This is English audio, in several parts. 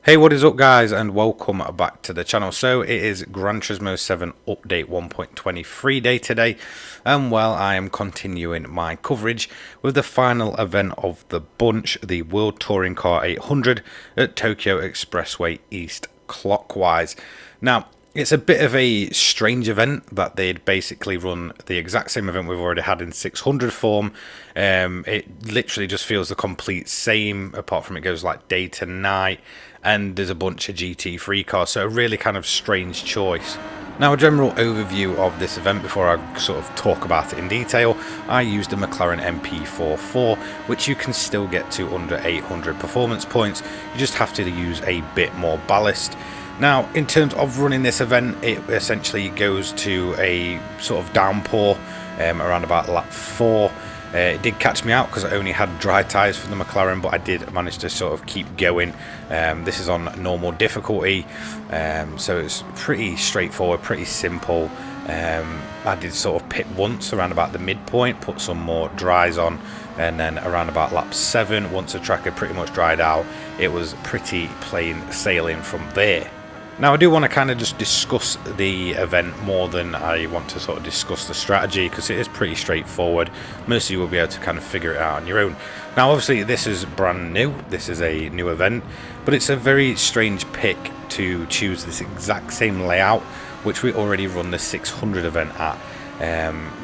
Hey, what is up guys, and welcome back to the channel. So it is Gran Turismo 7 update 1.23 day today, and well, I am continuing my coverage with the final event of the bunch, the World Touring Car 800 at Tokyo Expressway East clockwise. Now, it's a bit of a strange event that they'd basically run the exact same event we've already had in 600 form. It literally just feels the complete same, apart from it goes like day to night, and there's a bunch of GT3 cars, so a really kind of strange choice. Now, a general overview of this event before I sort of talk about it in detail. I used the McLaren MP44, which you can still get to under 800 performance points. You just have to use a bit more ballast. Now, in terms of running this event, it essentially goes to a sort of downpour around about lap 4. It did catch me out because I only had dry tyres for the McLaren, but I did manage to sort of keep going. This is on normal difficulty, so it's pretty straightforward, pretty simple. I did sort of pit once around about the midpoint, put some more dries on, and then around about lap 7, once the track had pretty much dried out, it was pretty plain sailing from there. Now, I do want to kind of just discuss the event more than I want to sort of discuss the strategy, because it is pretty straightforward. Most of you will be able to kind of figure it out on your own. Now, obviously, this is brand new. This is a new event, but it's a very strange pick to choose this exact same layout, which we already run the 600 event at.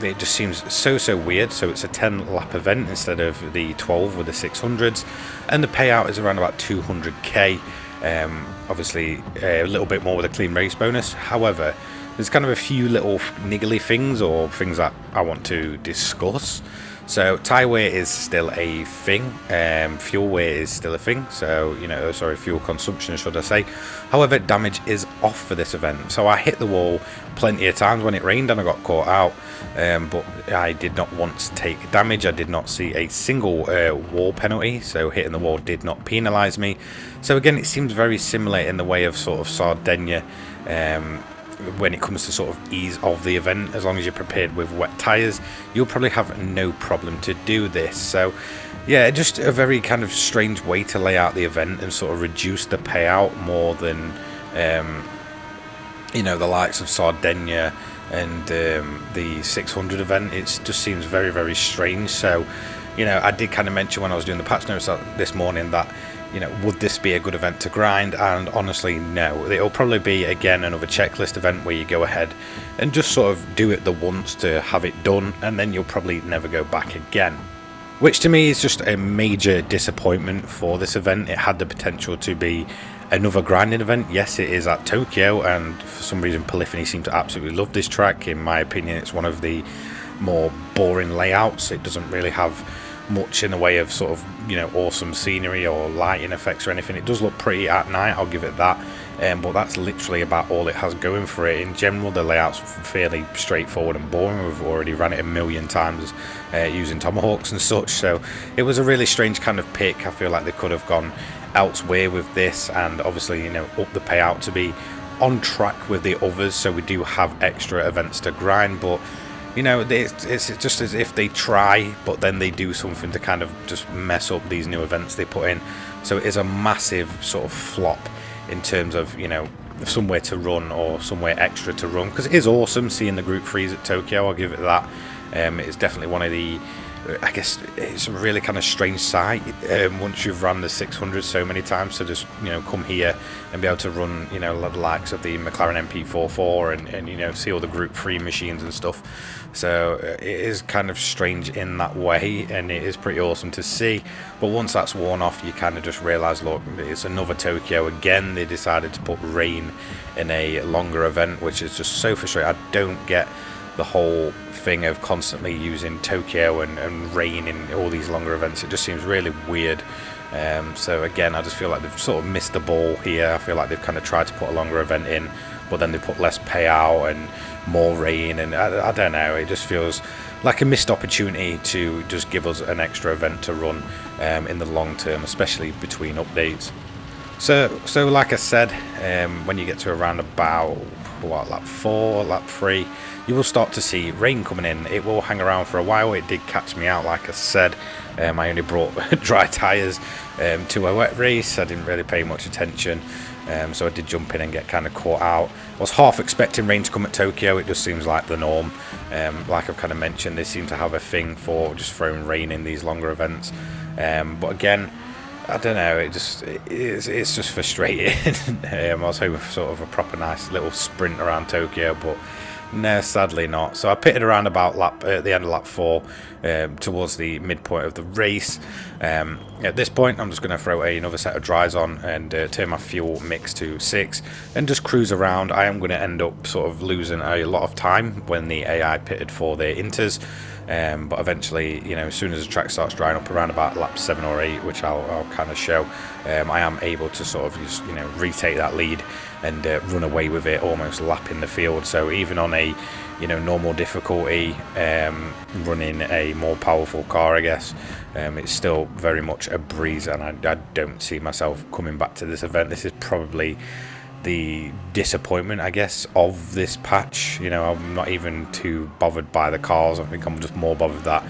It just seems so weird. So it's a 10 lap event instead of the 12 with the 600s, and the payout is around about 200k. Obviously a little bit more with a clean race bonus. However, there's kind of a few little niggly things, or things that I want to discuss. So tyre wear is still a thing, fuel wear is still a thing, so fuel consumption should I say. However, damage is off for this event, so I hit the wall plenty of times when it rained and I got caught out, but I did not once take damage. I did not see a single wall penalty, so hitting the wall did not penalise me. So again, it seems very similar in the way of sort of Sardinia, when it comes to sort of ease of the event. As long as you're prepared with wet tyres, you'll probably have no problem to do this. So yeah, just a very kind of strange way to lay out the event and sort of reduce the payout more than the likes of Sardinia and the 600 event. It just seems very strange. So I did kind of mention when I was doing the patch notes this morning that would this be a good event to grind? And honestly, no. It'll probably be, again, another checklist event where you go ahead and just sort of do it the once to have it done, and then you'll probably never go back again. Which to me is just a major disappointment for this event. It had the potential to be another grinding event. Yes, it is at Tokyo, and for some reason Polyphony seem to absolutely love this track. In my opinion, it's one of the more boring layouts. It doesn't really have much in the way of sort of awesome scenery or lighting effects or anything. It does look pretty at night, I'll give it that, but that's literally about all it has going for it. In general, the layout's fairly straightforward and boring. We've already ran it a million times using tomahawks and such, so it was a really strange kind of pick. I feel like they could have gone elsewhere with this, and obviously up the payout to be on track with the others, so we do have extra events to grind. But it's just as if they try, but then they do something to kind of just mess up these new events they put in. So it is a massive sort of flop in terms of, somewhere to run or somewhere extra to run. Because it is awesome seeing the Group 3s at Tokyo, I'll give it that. It's definitely one of the, I guess it's a really kind of strange sight once you've run the 600 so many times, to just come here and be able to run the likes of the McLaren MP44 and see all the Group 3 machines and stuff. So it is kind of strange in that way, and it is pretty awesome to see. But once that's worn off, you kind of just realise, look, it's another Tokyo again. They decided to put rain in a longer event, which is just so frustrating. I don't get the whole thing of constantly using Tokyo and rain in all these longer events. It just seems really weird. So again, I just feel like they've sort of missed the ball here. I feel like they've kind of tried to put a longer event in, but then they put less payout and more rain, and I don't know, it just feels like a missed opportunity to just give us an extra event to run in the long term, especially between updates. So like I said, when you get to around about what, lap 4, lap 3, you will start to see rain coming in. It will hang around for a while. It did catch me out, like I said. I only brought dry tyres to a wet race. I didn't really pay much attention, so I did jump in and get kind of caught out. I was half expecting rain to come at Tokyo. It just seems like the norm. Like I've kind of mentioned, they seem to have a thing for just throwing rain in these longer events. But again, I don't know, it's just frustrating. I was hoping for sort of a proper nice little sprint around Tokyo, but no, sadly not. So I pitted around about at the end of lap 4, towards the midpoint of the race. At this point, I'm just going to throw another set of dries on and turn my fuel mix to 6 and just cruise around. I am going to end up sort of losing a lot of time when the AI pitted for their inters. But eventually, as soon as the track starts drying up around about lap 7 or 8, which I'll kind of show, I am able to sort of just, retake that lead and run away with it, almost lapping the field. So even on a, normal difficulty, running a more powerful car, I guess, it's still very much a breeze, and I don't see myself coming back to this event. This is probably the disappointment, I guess, of this patch. I'm not even too bothered by the cars. I think I'm just more bothered that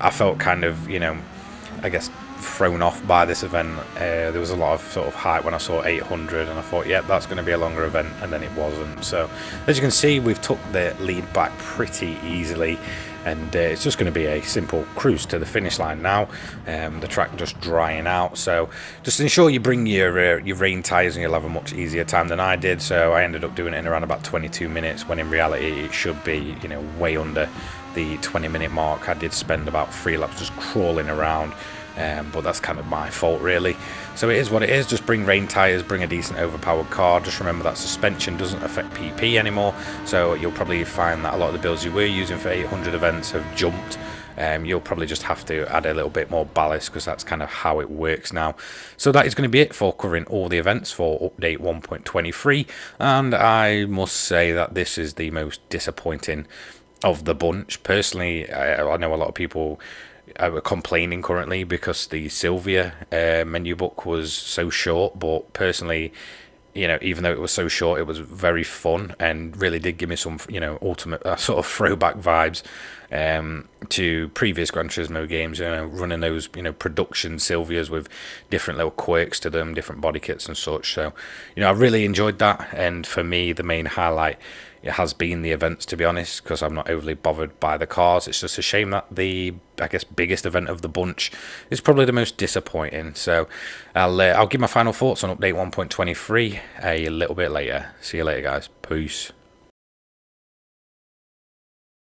I felt kind of, I guess, thrown off by this event. There was a lot of sort of hype when I saw 800, and I thought, yeah, that's going to be a longer event, and then it wasn't. So as you can see, we've took the lead back pretty easily, and it's just going to be a simple cruise to the finish line now. The track just drying out, so just ensure you bring your rain tyres and you'll have a much easier time than I did. So I ended up doing it in around about 22 minutes, when in reality it should be way under the 20-minute mark. I did spend about 3 laps just crawling around, but that's kind of my fault, really. So it is what it is. Just bring rain tyres, bring a decent overpowered car. Just remember that suspension doesn't affect PP anymore, so you'll probably find that a lot of the builds you were using for 800 events have jumped. You'll probably just have to add a little bit more ballast, because that's kind of how it works now. So that is going to be it for covering all the events for update 1.23, and I must say that this is the most disappointing of the bunch. Personally, I know a lot of people are complaining currently because the Sylvia menu book was so short, but personally, even though it was so short, it was very fun and really did give me some, ultimate sort of throwback vibes to previous Gran Turismo games, running those, production Sylvias with different little quirks to them, different body kits and such. So, I really enjoyed that, and for me, the main highlight, it has been the events, to be honest, because I'm not overly bothered by the cars. It's just a shame that the, I guess, biggest event of the bunch is probably the most disappointing. So I'll give my final thoughts on update 1.23 a little bit later. See you later, guys. Peace.